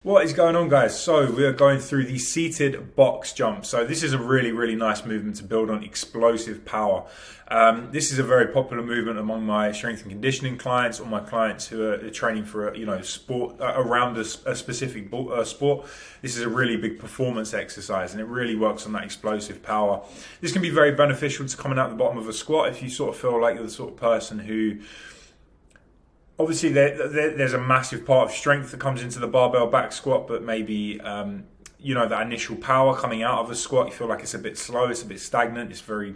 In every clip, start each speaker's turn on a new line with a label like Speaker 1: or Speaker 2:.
Speaker 1: What is going on, guys? So we are going through the seated box jump. So this is a really nice movement to build on explosive power. This is a very popular movement among my strength and conditioning clients, or my clients who are training for sport around a specific sport. This is a really big performance exercise, and it really works on that explosive power. This can be very beneficial to coming out the bottom of a squat if you sort of feel like you're the sort of person who, obviously, there's a massive part of strength that comes into the barbell back squat, but maybe that initial power coming out of a squat, you feel like it's a bit slow, it's a bit stagnant, it's very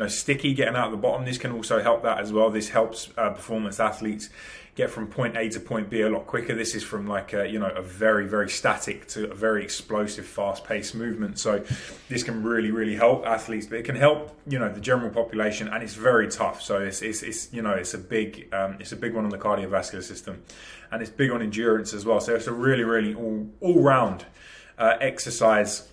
Speaker 1: sticky getting out of the bottom. This can also help that as well. This helps performance athletes get from point A to point B a lot quicker. This is from like a very static to a very explosive, fast-paced movement. So this can really help athletes, but it can help the general population, and it's very tough. So it's a big one on the cardiovascular system, and it's big on endurance as well. So it's a really all-round exercise.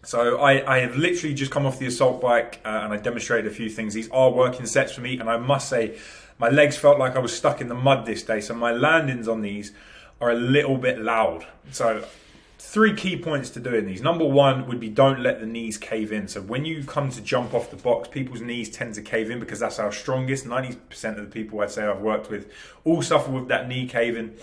Speaker 1: So I have literally just come off the assault bike and I demonstrated a few things. These are working sets for me, and I must say my legs felt like I was stuck in the mud this day. So my landings on these are a little bit loud. So 3 key points to doing these. Number 1 would be, don't let the knees cave in. So when you come to jump off the box, people's knees tend to cave in because that's our strongest. 90% of the people I'd say I've worked with all suffer with that knee caving,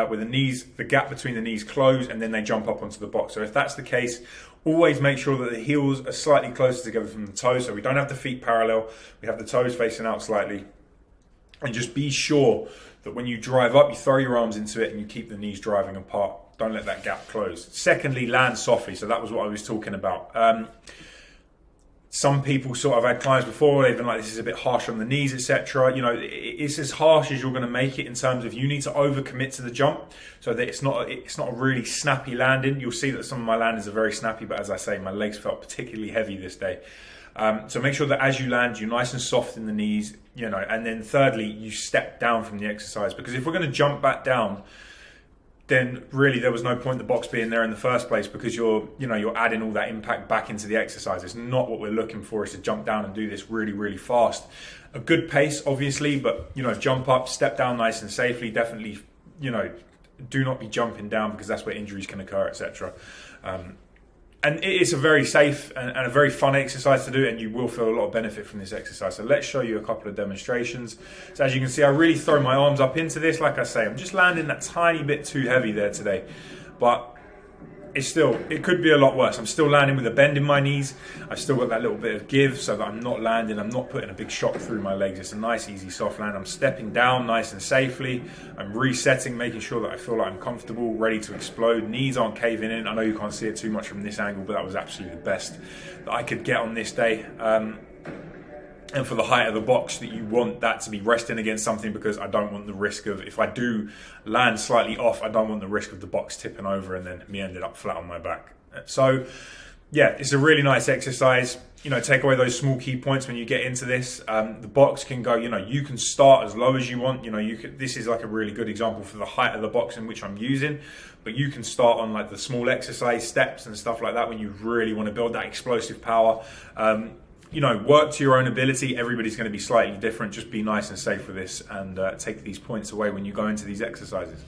Speaker 1: with the gap between the knees close, and then they jump up onto the box. So if that's the case, always make sure that the heels are slightly closer together from the toes, so we don't have the feet parallel, we have the toes facing out slightly. And just be sure that when you drive up, you throw your arms into it and you keep the knees driving apart. Don't let that gap close. Secondly, land softly. So that was what I was talking about. Some people I've had clients before, they've been like, this is a bit harsh on the knees, etc. It's as harsh as you're going to make it in terms of you need to overcommit to the jump so that it's not a really snappy landing. You'll see that some of my landings are very snappy, but as I say, my legs felt particularly heavy this day. So make sure that as you land, you're nice and soft in the knees, and then thirdly, you step down from the exercise, because if we're going to jump back down, then really there was no point the box being there in the first place, because you're adding all that impact back into the exercise. It's not what we're looking for, is to jump down and do this really fast. A good pace, obviously, but jump up, step down nice and safely. Definitely, do not be jumping down, because that's where injuries can occur, etc. And it's a very safe and a very fun exercise to do, and you will feel a lot of benefit from this exercise. So let's show you a couple of demonstrations. So as you can see, I really throw my arms up into this. Like I say, I'm just landing that tiny bit too heavy there today, but it could be a lot worse. I'm still landing with a bend in my knees. I've still got that little bit of give, so that I'm not putting a big shock through my legs. It's a nice, easy, soft land. I'm stepping down nice and safely. I'm resetting, making sure that I feel like I'm comfortable, ready to explode. Knees aren't caving in. I know you can't see it too much from this angle, but that was absolutely the best that I could get on this day. And for the height of the box, that you want that to be resting against something, because I don't want the risk of, if I do land slightly off, I don't want the risk of the box tipping over and then me ended up flat on my back. So yeah, it's a really nice exercise. Take away those small key points when you get into this. The box can go, you can start as low as you want. This is like a really good example for the height of the box in which I'm using, but you can start on like the small exercise steps and stuff like that when you really want to build that explosive power. Work to your own ability. Everybody's going to be slightly different. Just be nice and safe with this, and take these points away when you go into these exercises.